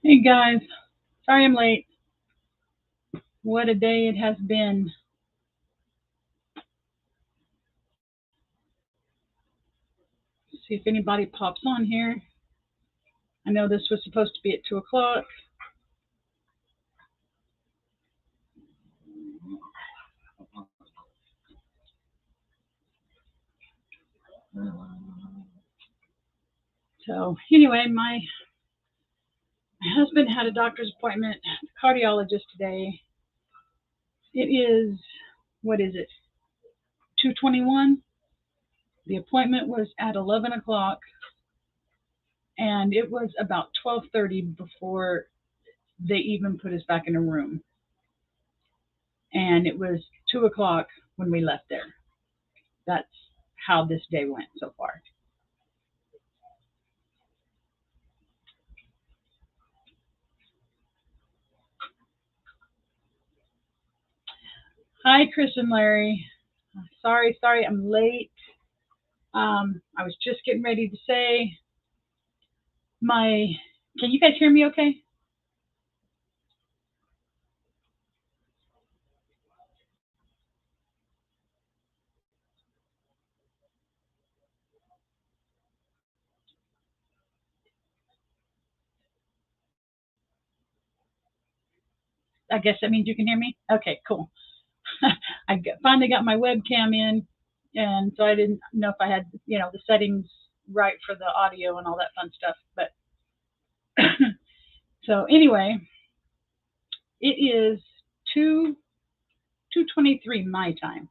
Hey guys, sorry I'm late. What a day it has been. See if anybody pops on here. I know this was supposed to be at 2 o'clock. So, anyway, my husband had a doctor's appointment, cardiologist today. It is, what is it, 2:21? The appointment was at 11 o'clock, and it was about 12:30 before they even put us back in a room. And it was 2 o'clock when we left there. That's how this day went so far. Hi, Chris and Larry. Sorry, I'm late. I was just getting ready to say my. Can you guys hear me okay? I guess that means you can hear me? Okay, cool. Finally got my webcam in, and so I didn't know if I had, the settings right for the audio and all that fun stuff. But so anyway, it is 2:23 my time.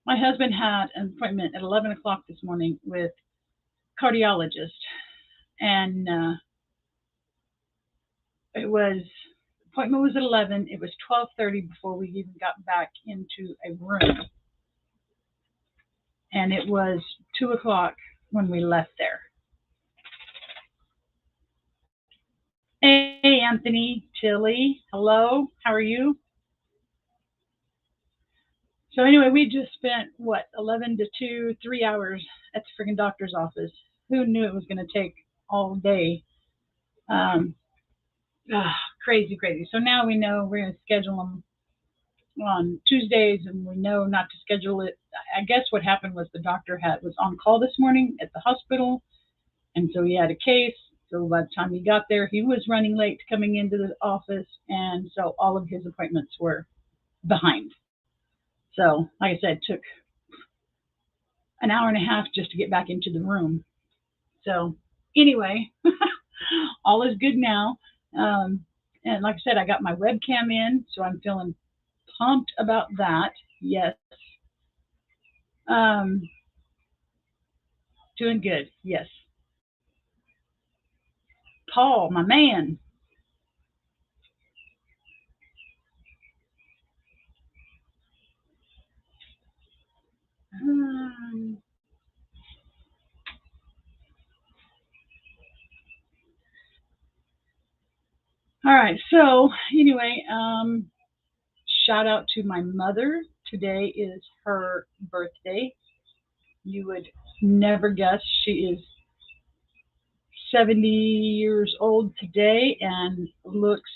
My husband had an appointment at 11 o'clock this morning with cardiologist, and it was appointment was at 11. It was 12:30 before we even got back into a room, and it was 2 o'clock when we left there. Hey, Anthony, Tilly, hello, how are you? So anyway, we just spent what 11 to 2, 3 hours at the freaking doctor's office. Who knew it was going to take all day? Um, Crazy, crazy. So now we know we're going to schedule them on Tuesdays, and we know not to schedule it. I guess what happened was the doctor was on call this morning at the hospital, and so he had a case. So by the time he got there, he was running late coming into the office, and so all of his appointments were behind. So, like I said, it took an hour and a half just to get back into the room. So, anyway, all is good now. And like I said, I got my webcam in, so I'm feeling pumped about that. Yes. Um, Doing good. Yes. Paul, my man. Um, all right. So anyway, shout out to my mother. Today is her birthday. You would never guess she is 70 years old today and looks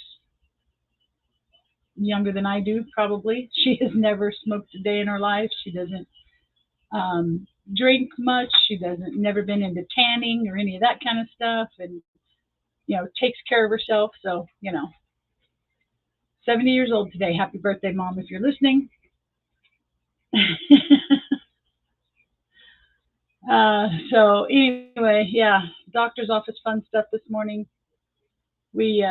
younger than I do, probably. She has never smoked a day in her life. She doesn't drink much. She doesn't never been into tanning or any of that kind of stuff, and takes care of herself. So 70 years old today. Happy birthday, Mom, if you're listening. So anyway, yeah, doctor's office fun stuff this morning. We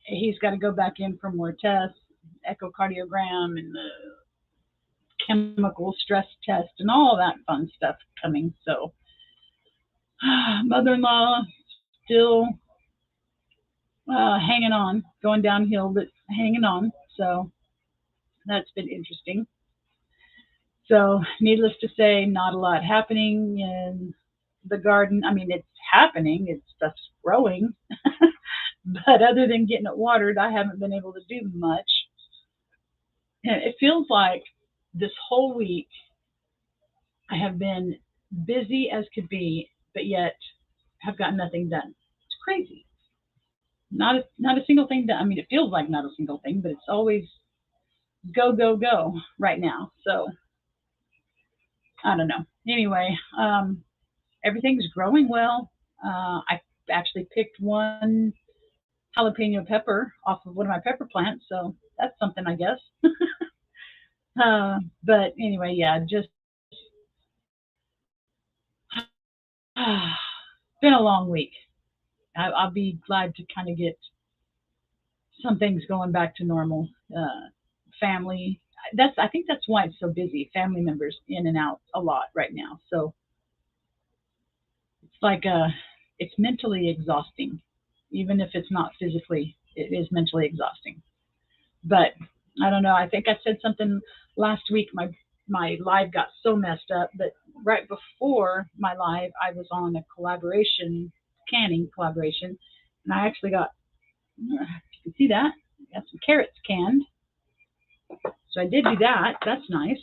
He's got to go back in for more tests, echocardiogram, and the chemical stress test, and all that fun stuff coming. So mother-in-law still hanging on, going downhill, but hanging on. So that's been interesting. So, needless to say, not a lot happening in the garden. I mean, it's happening, it's just growing. But other than getting it watered, I haven't been able to do much. And it feels like this whole week I have been busy as could be, but yet have gotten nothing done. It's crazy. Not a single thing done. I mean, it feels like not a single thing, but it's always go go go right now. So I don't know. Anyway, everything's growing well. I actually picked one jalapeno pepper off of one of my pepper plants, so that's something, I guess. But anyway, yeah, just it's been a long week. I'll be glad to kind of get some things going back to normal. Family. I think that's why it's so busy. Family members in and out a lot right now. So it's like it's mentally exhausting, even if it's not physically. It is mentally exhausting. But I don't know. I think I said something last week. My live got so messed up, but right before my live, I was on a canning collaboration, and I actually got, you can see that, got some carrots canned. So I did do that. That's nice.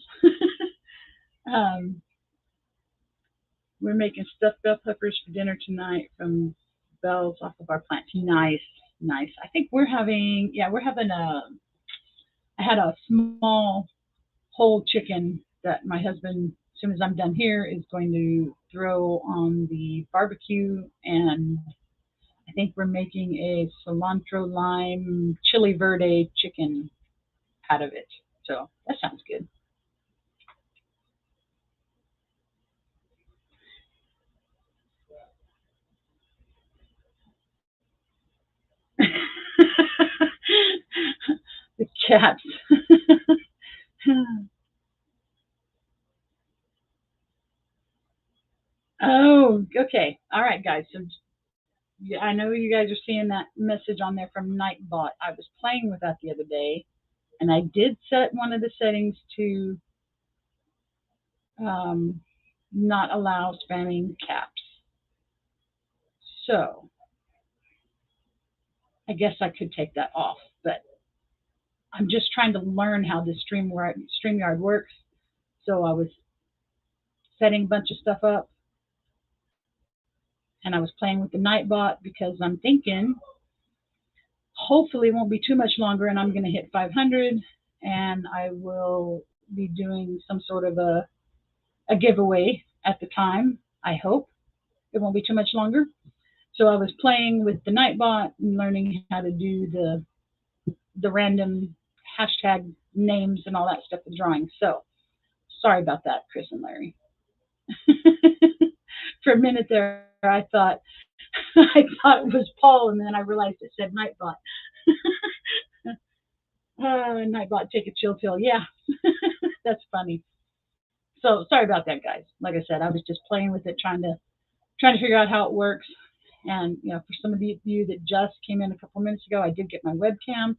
um, we're making stuffed bell peppers for dinner tonight from bells off of our plant. Nice, nice. I think we're having I had a small whole chicken that my husband, as soon as I'm done here, is going to throw on the barbecue. And I think we're making a cilantro lime chili verde chicken out of it. So that sounds good. The cats. Oh, okay. All right, guys. So yeah, I know you guys are seeing that message on there from Nightbot. I was playing with that the other day, and I did set one of the settings to um, not allow spamming caps. So I guess I could take that off, but I'm just trying to learn how this StreamYard works. So I was setting a bunch of stuff up, and I was playing with the Nightbot because I'm thinking hopefully it won't be too much longer, and I'm going to hit 500, and I will be doing some sort of a giveaway at the time. I hope it won't be too much longer. So I was playing with the Nightbot and learning how to do the random hashtag names and all that stuff with drawing. So sorry about that, Chris and Larry. For a minute there, I thought it was Paul, and then I realized it said Nightbot. Nightbot, take a chill pill. Yeah, that's funny. So sorry about that, guys. Like I said, I was just playing with it, trying to figure out how it works. And for some of you that just came in a couple minutes ago, I did get my webcam.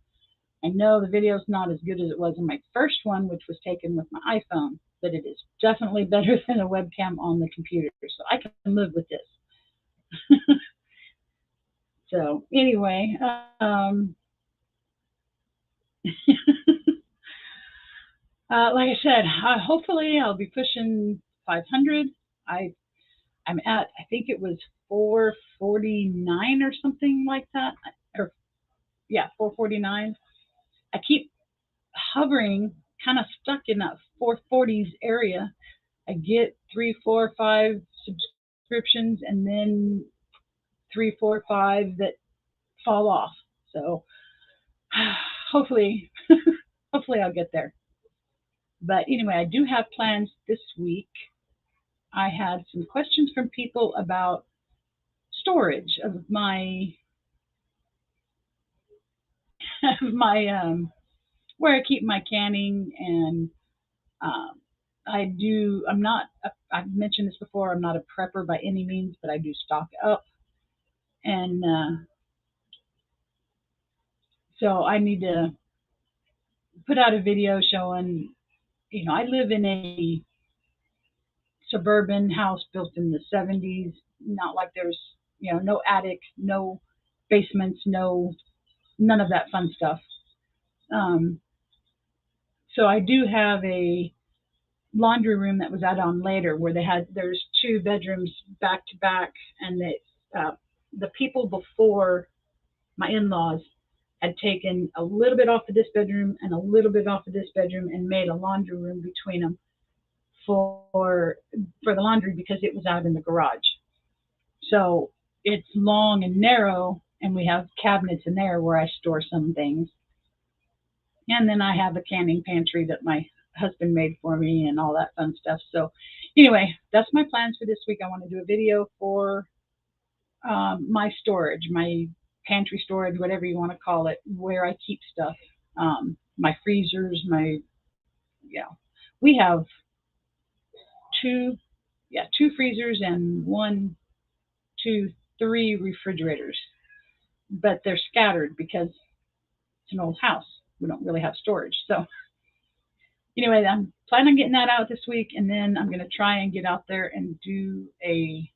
I know the video's not as good as it was in my first one, which was taken with my iPhone, but it is definitely better than a webcam on the computer. So I can live with this. So anyway, like I said, hopefully I'll be pushing 500. I I'm at, I think it was 449 or something like that. Or yeah, 449. I keep hovering, kind of stuck in that 440s area. I get 3, 4, 5 subscriptions, and then 3, 4, 5 that fall off. So hopefully, hopefully I'll get there. But anyway, I do have plans this week. I had some questions from people about storage of my where I keep my canning. And um, I'm not, I've mentioned this before, I'm not a prepper by any means, but I do stock up. And so I need to put out a video showing, I live in a suburban house built in the 70s, not like there's, no attic, no basements, none of that fun stuff. Um, so I do have a laundry room that was added on later where there's 2 bedrooms back to back, and the people before my in-laws had taken a little bit off of this bedroom and a little bit off of this bedroom and made a laundry room between them for the laundry because it was out in the garage. So it's long and narrow, and we have cabinets in there where I store some things. And then I have a canning pantry that my husband made for me and all that fun stuff. So anyway, that's my plans for this week. I want to do a video for my storage, my pantry storage, whatever you want to call it, where I keep stuff. My freezers, we have two freezers and three refrigerators, but they're scattered because it's an old house. We don't really have storage. So anyway, I'm planning on getting that out this week, and then I'm going to try and get out there and do a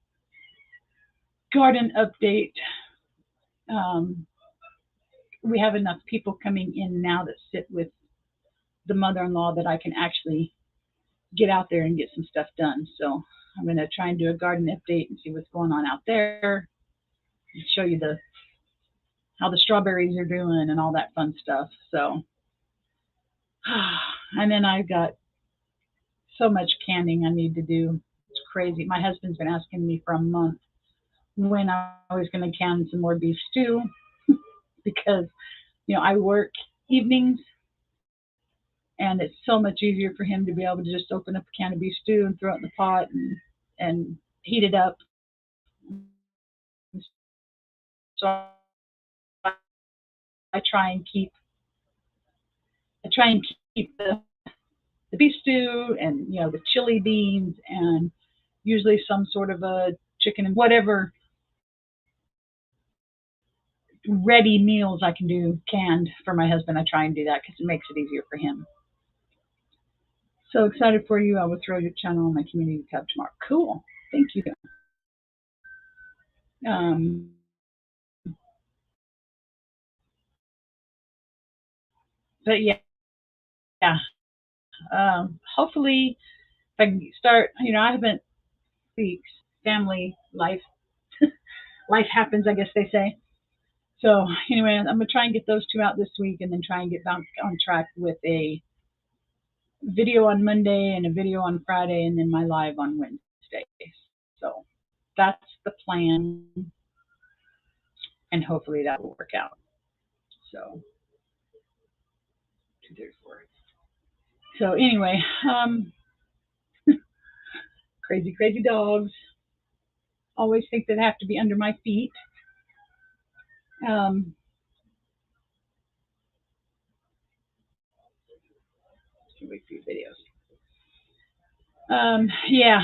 garden update. We have enough people coming in now that sit with the mother-in-law that I can actually get out there and get some stuff done. So I'm going to try and do a garden update and see what's going on out there, and show you how the strawberries are doing and all that fun stuff. So, and then I've got so much canning I need to do. It's crazy. My husband's been asking me for a month when I was going to can some more beef stew because, I work evenings, and it's so much easier for him to be able to just open up a can of beef stew and throw it in the pot and heat it up. So I try and keep the beef stew and the chili beans and usually some sort of a chicken and whatever ready meals I can do canned for my husband. I try and do that because it makes it easier for him. So excited for you. I will throw your channel on my community tab tomorrow. Cool. Thank you. But yeah. Hopefully if I can start, I haven't weeks, family life, life happens, I guess they say. So anyway, I'm going to try and get those two out this week and then try and get back on track with a video on Monday and a video on Friday and then my live on Wednesday. So that's the plan, and hopefully that will work out. So 2:34. So anyway, crazy dogs. Always think they have to be under my feet. Wait for your videos. Yeah,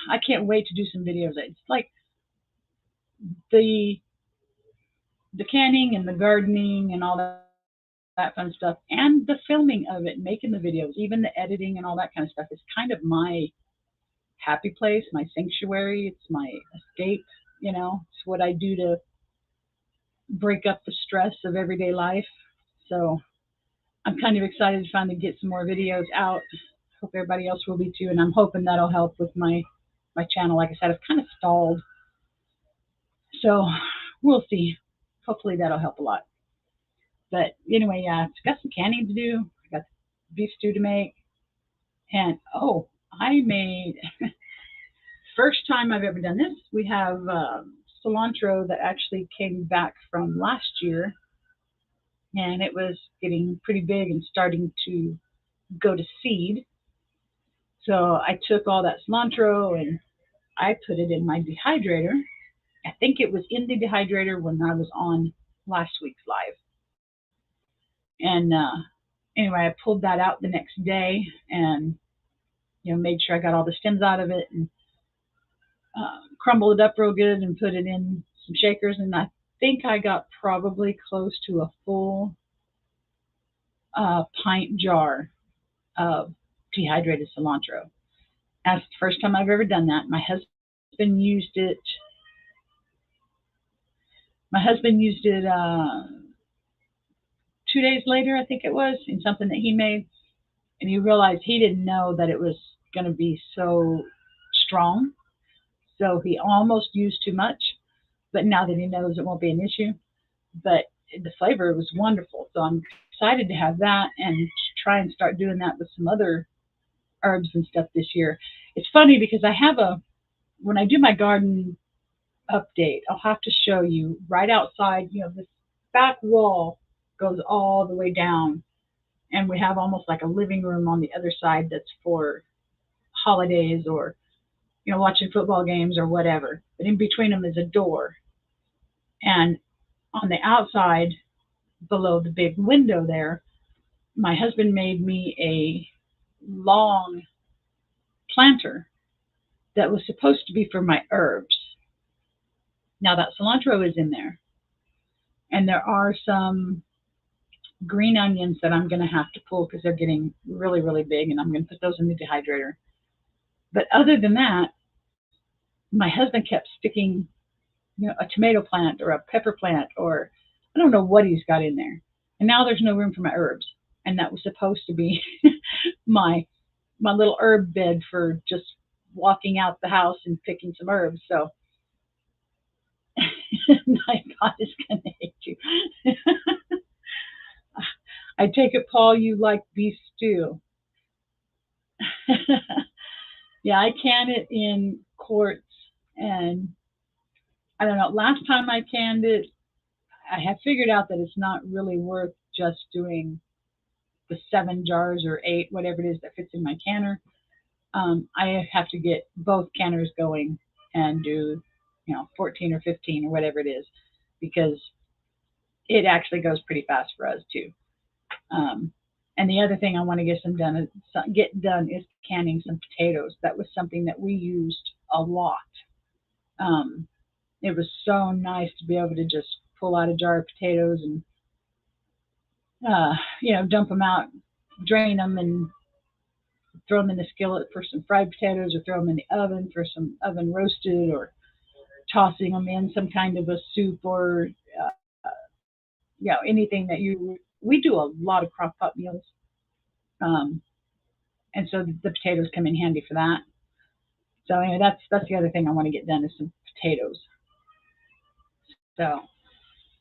I can't wait to do some videos. It's like the canning and the gardening and all that fun stuff, and the filming of it, making the videos, even the editing and all that kind of stuff is kind of my happy place, my sanctuary. It's my escape. It's what I do to break up the stress of everyday life. So I'm kind of excited to finally get some more videos out. Hope everybody else will be too, and I'm hoping that'll help with my channel. Like I said, it's kind of stalled, so we'll see. Hopefully that'll help a lot. But anyway, yeah, I've got some canning to do. I got beef stew to make, and I made first time I've ever done this. We have cilantro that actually came back from last year, and it was getting pretty big and starting to go to seed. So I took all that cilantro and I put it in my dehydrator. I think it was in the dehydrator when I was on last week's live. And anyway, I pulled that out the next day and made sure I got all the stems out of it and crumbled it up real good and put it in some shakers. And I think I got probably close to a full pint jar of dehydrated cilantro. That's the first time I've ever done that. My husband used it 2 days later, I think it was, in something that he made, and he realized he didn't know that it was going to be so strong, so he almost used too much, but now that he knows it won't be an issue. but the flavor was wonderful. So I'm excited to have that and try and start doing that with some other herbs and stuff this year. It's funny because I have when I do my garden update, I'll have to show you right outside, this back wall goes all the way down, and we have almost like a living room on the other side that's for holidays or, watching football games or whatever. But in between them is a door. And on the outside, below the big window there, my husband made me a long planter that was supposed to be for my herbs. Now that cilantro is in there, and there are some green onions that I'm going to have to pull because they're getting really, really big, and I'm going to put those in the dehydrator. But other than that, my husband kept sticking, a tomato plant or a pepper plant, or I don't know what he's got in there. And now there's no room for my herbs, and that was supposed to be my little herb bed for just walking out the house and picking some herbs. So my God is going to hate you. I take it, Paul, you like beef stew. Yeah, I can it in quarts, and I don't know. Last time I canned it, I have figured out that it's not really worth just doing the 7 jars or 8, whatever it is that fits in my canner. I have to get both canners going and do, 14 or 15 or whatever it is, because it actually goes pretty fast for us too. And the other thing I want to get done is canning some potatoes. That was something that we used a lot. Um, it was so nice to be able to just pull out a jar of potatoes and dump them out, drain them, and throw them in the skillet for some fried potatoes, or throw them in the oven for some oven roasted, or tossing them in some kind of a soup, or anything that you. We do a lot of crock pot meals, um, and so the potatoes come in handy for that. So anyway, that's the other thing I want to get done is some potatoes. So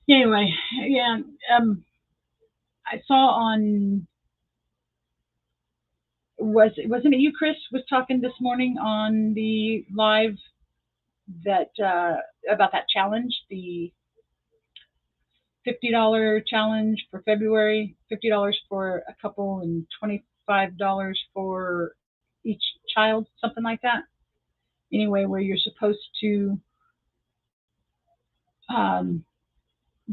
anyway, yeah, I saw on wasn't it you, Chris, was talking this morning on the live that about that challenge, the $50 challenge for February, $50 for a couple and $25 for each child, something like that. Anyway, where you're supposed to um,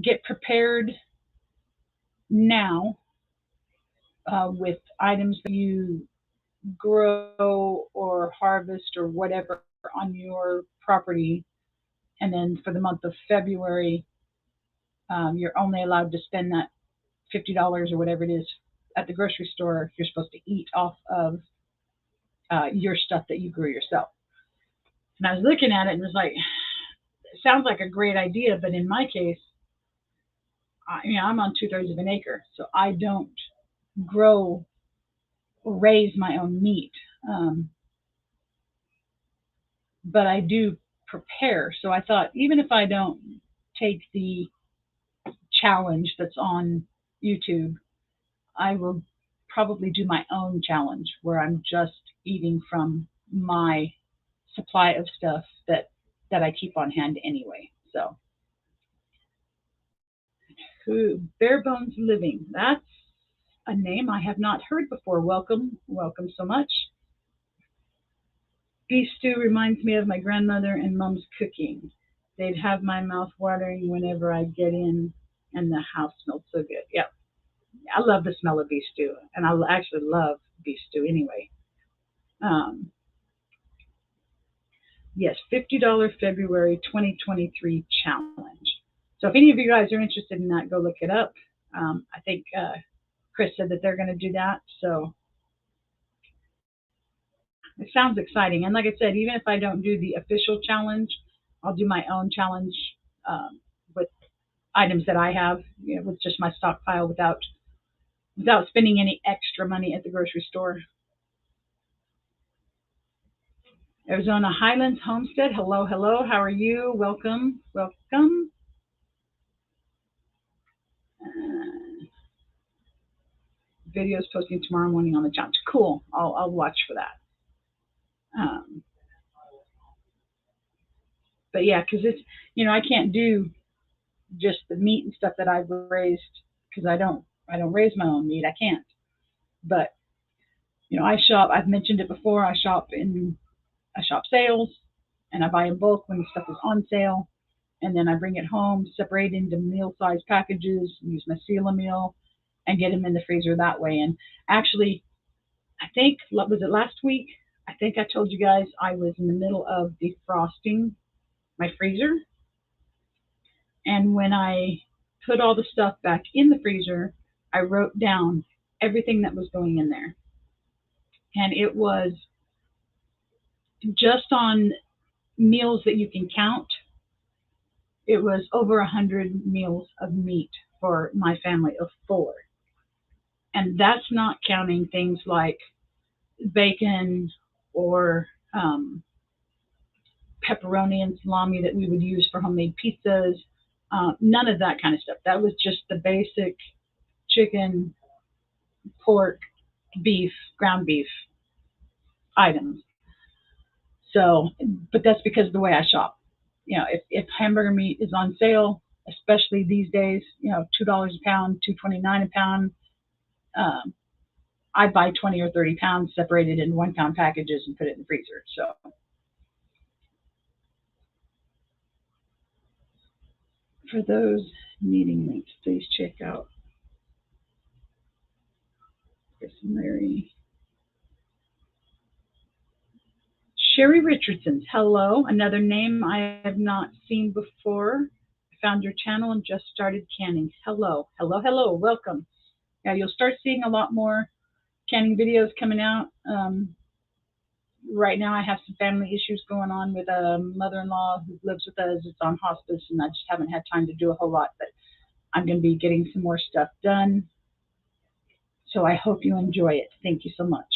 get prepared now with items that you grow or harvest or whatever on your property. And then for the month of February, you're only allowed to spend that $50 or whatever it is at the grocery store. You're supposed to eat off of your stuff that you grew yourself. And I was looking at it and was like, it sounds like a great idea, but in my case, I'm on 2/3 of an acre, so I don't grow or raise my own meat. But I do prepare. So I thought, even if I don't take the challenge that's on YouTube, I will probably do my own challenge where I'm just eating from my supply of stuff that I keep on hand anyway. So, Bare Bones Living. That's a name I have not heard before. Welcome, welcome so much. Beef stew reminds me of my grandmother and mom's cooking. They'd have my mouth watering whenever I get in, and the house smelled so good. Yeah, I love the smell of beef stew, and I actually love beef stew anyway. Um, yes, $50 February 2023 challenge. So if any of you guys are interested in that, go look it up. I think Chris said that they're going to do that. So it sounds exciting. And like I said, even if I don't do the official challenge, I'll do my own challenge with items that I have, with just my stockpile without spending any extra money at the grocery store. Arizona Highlands Homestead. Hello, hello. How are you? Welcome, welcome. Videos posting tomorrow morning on the challenge. Cool. I'll watch for that. But yeah, because it's, I can't do just the meat and stuff that I've raised, because I don't raise my own meat. I can't. But I shop. I've mentioned it before. I shop sales, and I buy in bulk when the stuff is on sale, and then I bring it home, separate into meal-sized packages, use my seal a meal, and get them in the freezer that way. And actually, I think, was it last week? I think I told you guys I was in the middle of defrosting my freezer, and when I put all the stuff back in the freezer, I wrote down everything that was going in there. And it was just on meals that you can count, it was over 100 meals of meat for my family of 4. And that's not counting things like bacon or pepperoni and salami that we would use for homemade pizzas. None of that kind of stuff. That was just the basic chicken, pork, beef, ground beef items. So, but that's because of the way I shop. If hamburger meat is on sale, especially these days, $2 a pound, $2.29 a pound, I buy 20 or 30 pounds separated in 1 pound packages and put it in the freezer. So, for those needing links, please check out Chris and Larry. Sherry Richardson's, hello, another name I have not seen before. I found your channel and just started canning. Hello, hello, hello, welcome. Yeah, you'll start seeing a lot more canning videos coming out. Right now I have some family issues going on with a mother-in-law who lives with us. It's on hospice, and I just haven't had time to do a whole lot, but I'm going to be getting some more stuff done. So I hope you enjoy it. Thank you so much.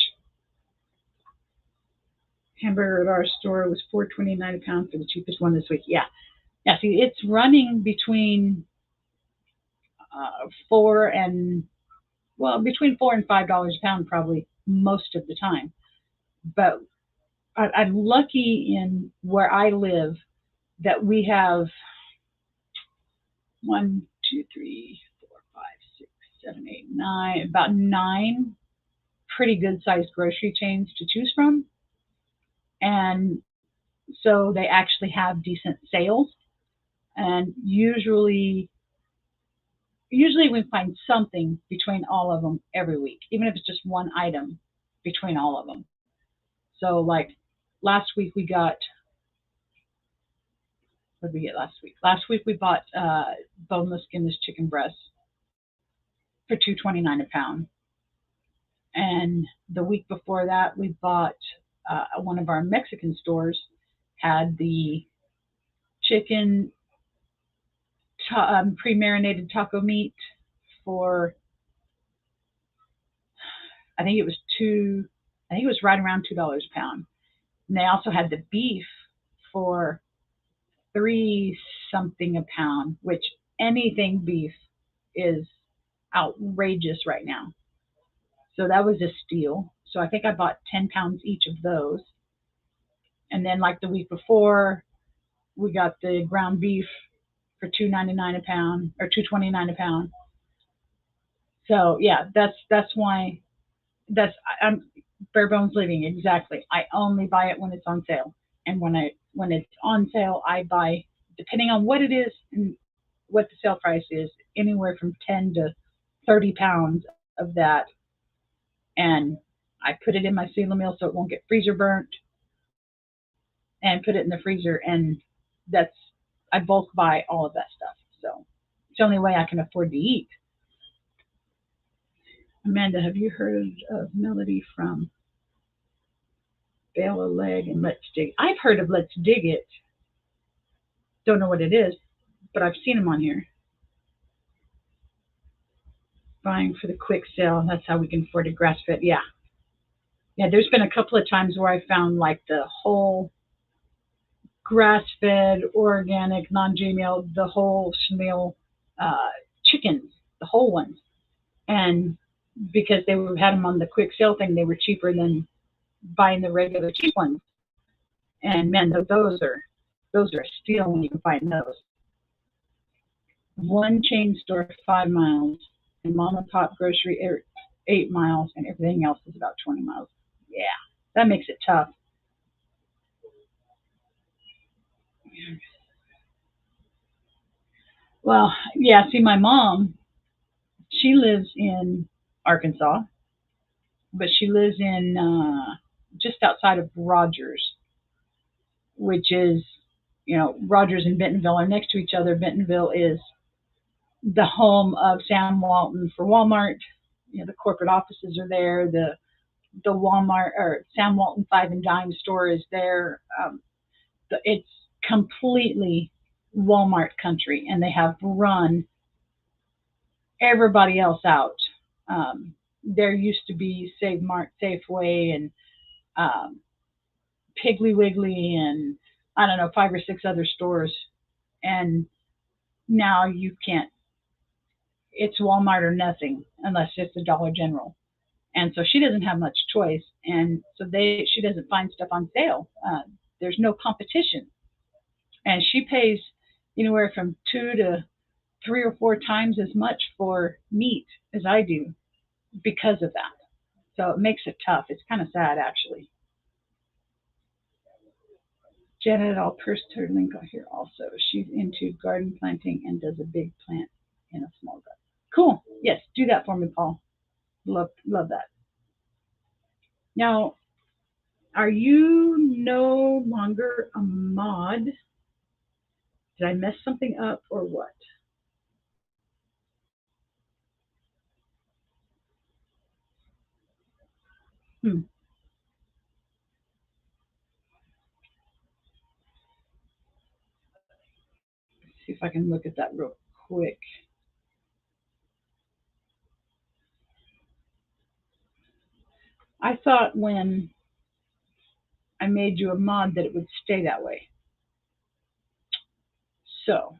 Hamburger at our store was $4.29 a pound for the cheapest one this week. Yeah. See, it's running between between $4 and $5 a pound probably most of the time. But I'm lucky in where I live that we have 1, 2, 3, 4, 5, 6, 7, 8, 9, about 9 pretty good sized grocery chains to choose from. And so they actually have decent sales. And usually we find something between all of them every week, even if it's just one item between all of them. So like last week we got, what did we get last week? Last week we bought boneless, skinless chicken breasts for $2.29 a pound. And the week before that we bought, one of our Mexican stores had the chicken pre-marinated taco meat for, I think it was right around $2 a pound. And they also had the beef for $3 something a pound, which anything beef is outrageous right now. So that was a steal. So I think I bought 10 pounds each of those. And then like the week before, we got the ground beef for $2.99 a pound, or $2.29 a pound. So yeah, that's why I'm bare bones living. Exactly. I only buy it when it's on sale, and when it's on sale, I buy, depending on what it is and what the sale price is, anywhere from 10 to 30 pounds of that, and I put it in my seal meal so it won't get freezer burnt, and put it in the freezer, and I bulk buy all of that stuff. So it's the only way I can afford to eat. Amanda, have you heard of Melody from Bale a Leg and Let's Dig? I've heard of Let's Dig It. Don't know what it is, but I've seen them on here. Buying for the quick sale. That's how we can afford a grass-fed. Yeah. There's been a couple of times where I found like the whole grass-fed, organic, non-GMO, the whole schnmeal chickens, the whole ones. And because they had them on the quick sale thing. They were cheaper than buying the regular cheap ones. And man, those are a steal when you can find those. One chain store 5 miles, and mom and pop grocery 8 miles, and everything else is about 20 miles. Yeah, that makes it tough. Well, yeah. See, my mom, she lives in Arkansas, but she lives in just outside of Rogers, which is, Rogers and Bentonville are next to each other. Bentonville is the home of Sam Walton for Walmart. The corporate offices are there. The Walmart or Sam Walton Five and Dime store is there. It's completely Walmart country, and they have run everybody else out. There used to be Save Mart, Safeway, and um, Piggly Wiggly, and I don't know, 5 or 6 other stores. And now you can't. It's Walmart or nothing unless it's a Dollar General. And so she doesn't have much choice, and so she doesn't find stuff on sale. There's no competition, and she pays anywhere from 2 to 3 or 4 times as much for meat as I do because of that. So it makes it tough. It's kind of sad, actually. Janet, I'll post her link here also. She's into garden planting and does a big plant in a small garden. Cool. Yes, do that for me, Paul. Love that. Now, are you no longer a mod? Did I mess something up or what? Hmm. Let's see if I can look at that real quick. I thought when I made you a mod that it would stay that way. So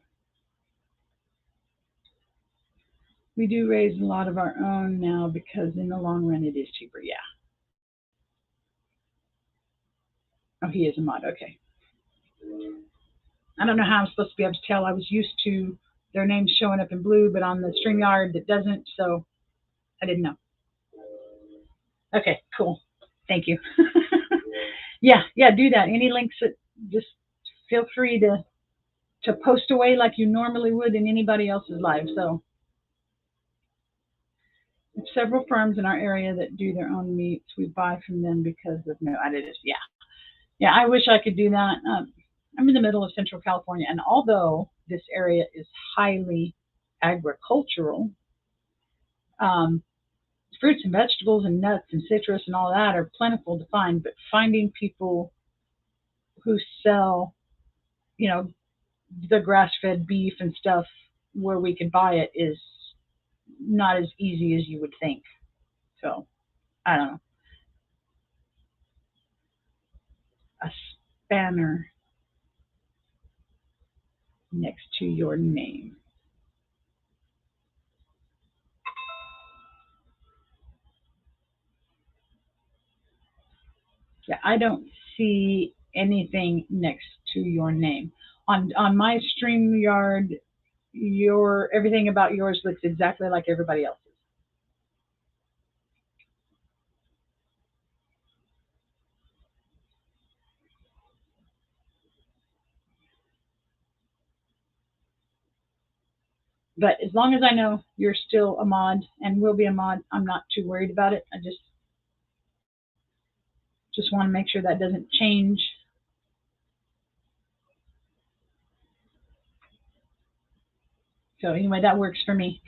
we do raise a lot of our own now because in the long run it is cheaper. Yeah. Oh, he is a mod. Okay. I don't know how I'm supposed to be able to tell. I was used to their names showing up in blue, but on the StreamYard it doesn't. So I didn't know. Okay, cool. Thank you. Yeah, do that. Any links that just feel free to post away like you normally would in anybody else's live. So several firms in our area that do their own meats. We buy from them because of no additives. Yeah. I wish I could do that. I'm in the middle of Central California, and although this area is highly agricultural, um, fruits and vegetables and nuts and citrus and all that are plentiful to find. But finding people who sell, you know, the grass-fed beef and stuff where we could buy it is not as easy as you would think. So I don't know. A spanner next to your name. Yeah, I don't see anything next to your name. On my StreamYard, your everything about yours looks exactly like everybody else's. But as long as I know you're still a mod and will be a mod, I'm not too worried about it. I just want to make sure that doesn't change. So anyway, that works for me.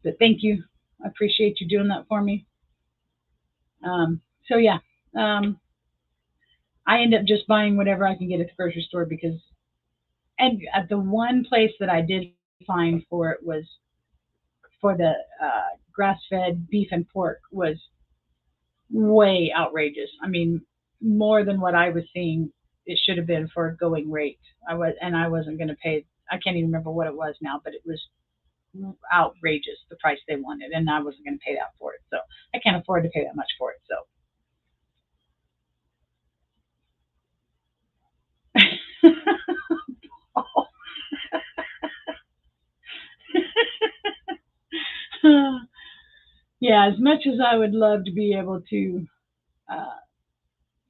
But thank you. I appreciate you doing that for me. So yeah, um, I end up just buying whatever I can get at the grocery store because, and at the one place that I did find for it was for the grass-fed beef and pork was way outrageous. I mean, more than what I was seeing it should have been for a going rate. I wasn't going to pay. I can't even remember what it was now, but it was outrageous, the price they wanted, and I wasn't going to pay that for it. So I can't afford to pay that much for it. So, yeah, as much as I would love to be able to uh,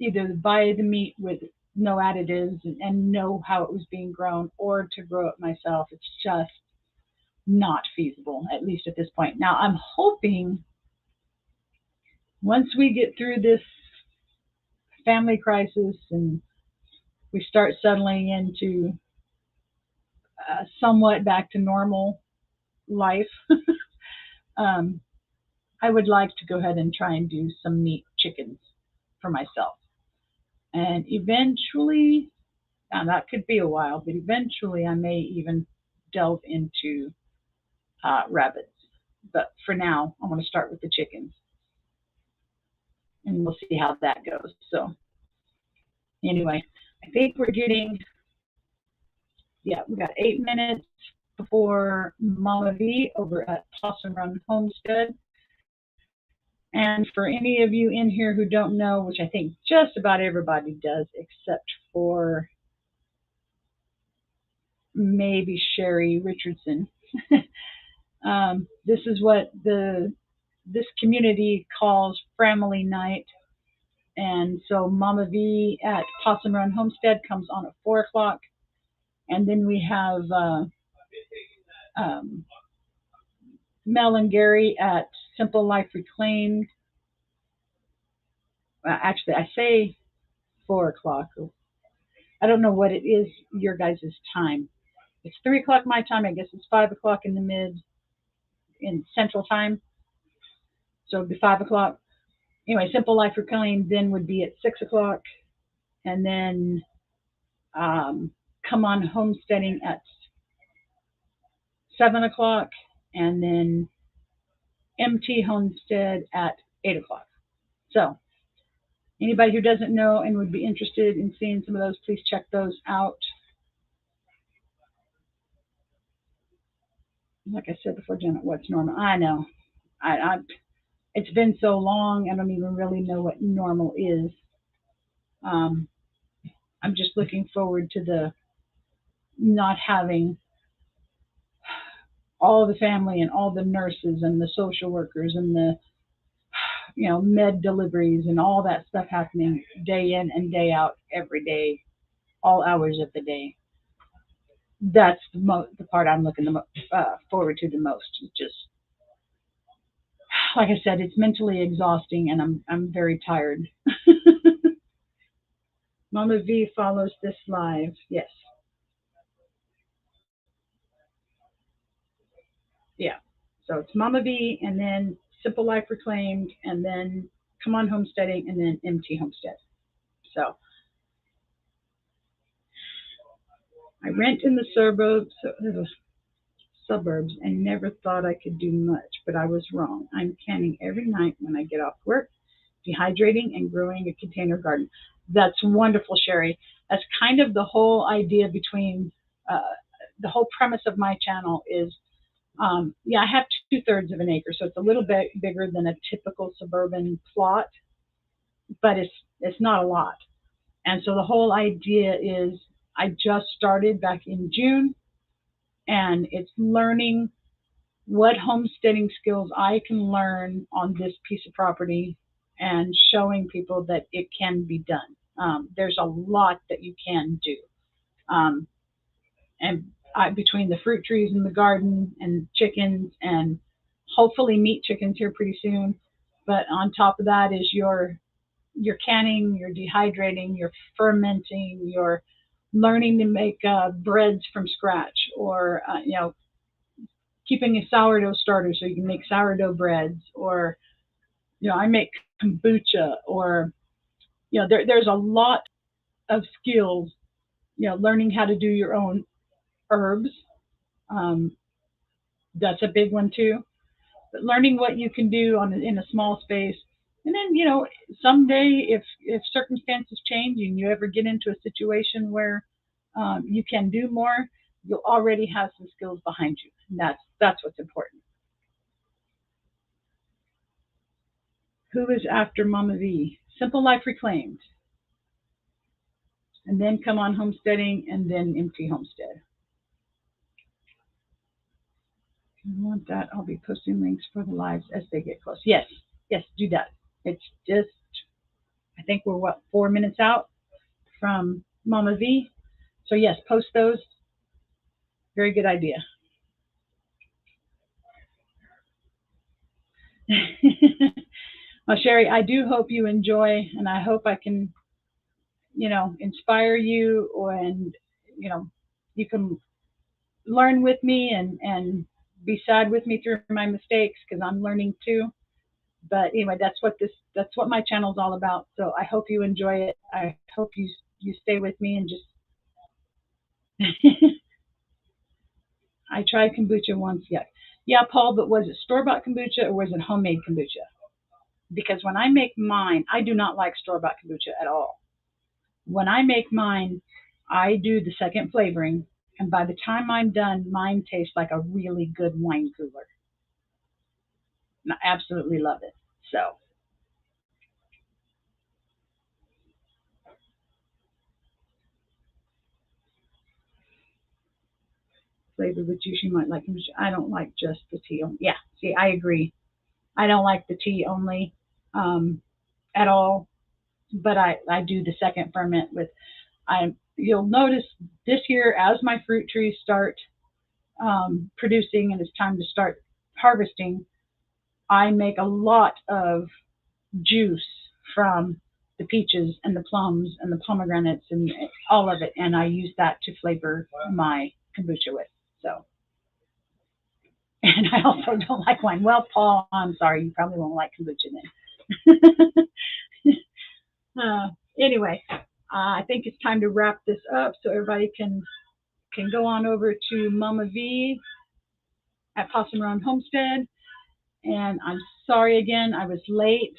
either buy the meat with no additives and know how it was being grown, or to grow it myself, it's just not feasible, at least at this point. Now, I'm hoping once we get through this family crisis and we start settling into somewhat back to normal life, um, I would like to go ahead and try and do some meat chickens for myself. And eventually, now that could be a while, but eventually I may even delve into rabbits. But for now, I want to start with the chickens, and we'll see how that goes. So anyway, I think we're getting, yeah, we got 8 minutes before Mama V over at Possum Run Homestead. And for any of you in here who don't know, which I think just about everybody does, except for maybe Sherry Richardson, this is what this community calls Family Night. And so Mama V at Possum Run Homestead comes on at 4 o'clock, and then we have um, Mel and Gary at Simple Life Reclaimed. Actually, I say 4 o'clock. I don't know what it is your guys' time. It's 3 o'clock my time. I guess it's 5 o'clock in Central Time. So it'd be 5 o'clock. Anyway, Simple Life Reclaimed then would be at 6 o'clock, and then Come On Homesteading at 7 o'clock, and then MT Homestead at 8 o'clock. So anybody who doesn't know and would be interested in seeing some of those, please check those out. Like I said before, Janet, what's normal? I know. It's been so long, I don't even really know what normal is. Um, I'm just looking forward to the not having all the family and all the nurses and the social workers and the med deliveries and all that stuff happening day in and day out every day, all hours of the day. That's the part I'm looking forward to the most. Just like I said, it's mentally exhausting, and I'm very tired. Mama V follows this live. Yes. Yeah. So it's Mama V, and then Simple Life Reclaimed, and then Come On Homesteading, and then MT Homestead. So I rent in the suburbs and never thought I could do much, but I was wrong. I'm canning every night when I get off work, dehydrating and growing a container garden. That's wonderful, Sherry. That's kind of the whole idea between the whole premise of my channel is, I have 2/3 of an acre, so it's a little bit bigger than a typical suburban plot, but it's not a lot. And so the whole idea is I just started back in June, and it's learning what homesteading skills I can learn on this piece of property and showing people that it can be done. There's a lot that you can do. And between the fruit trees in the garden and chickens, and hopefully meat chickens here pretty soon. But on top of that is your canning, your dehydrating, your fermenting, your learning to make breads from scratch, or keeping a sourdough starter so you can make sourdough breads, or I make kombucha, or there's a lot of skills. Learning how to do your own herbs, that's a big one too. But learning what you can do in a small space, and then someday if circumstances change and you ever get into a situation where you can do more, you'll already have some skills behind you. And that's what's important. Who is after Mama V? Simple Life Reclaimed. And then come on homesteading and then empty homestead. If you want that, I'll be posting links for the lives as they get close. Yes, yes, do that. It's just, I think we're 4 minutes out from Mama V. So yes, post those. Very good idea. Well, Sherry, I do hope you enjoy, and I hope I can, inspire you, and you can learn with me and be sad with me through my mistakes, because I'm learning too. But anyway, that's what my channel is all about. So I hope you enjoy it. I hope you stay with me and just. I tried kombucha once. Yeah, Paul. But was it store-bought kombucha or was it homemade kombucha? Because when I make mine, I do not like store-bought kombucha at all. When I make mine, I do the second flavoring, and by the time I'm done, mine tastes like a really good wine cooler. And I absolutely love it. So. Flavored with juice, you might like kombucha. I don't like just the tea. Yeah, see, I agree. I don't like the tea only at all, but I do the second ferment with. You'll notice this year, as my fruit trees start producing and it's time to start harvesting, I make a lot of juice from the peaches and the plums and the pomegranates and all of it, and I use that to flavor my kombucha with. So, and I also don't like wine. Well, Paul, I'm sorry, you probably won't like kombucha then. Anyway, I think it's time to wrap this up so everybody can go on over to Mama V at Possum Run Homestead. And I'm sorry again, I was late.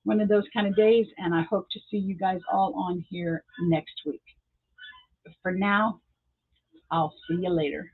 One of those kind of days, and I hope to see you guys all on here next week. But for now, I'll see you later.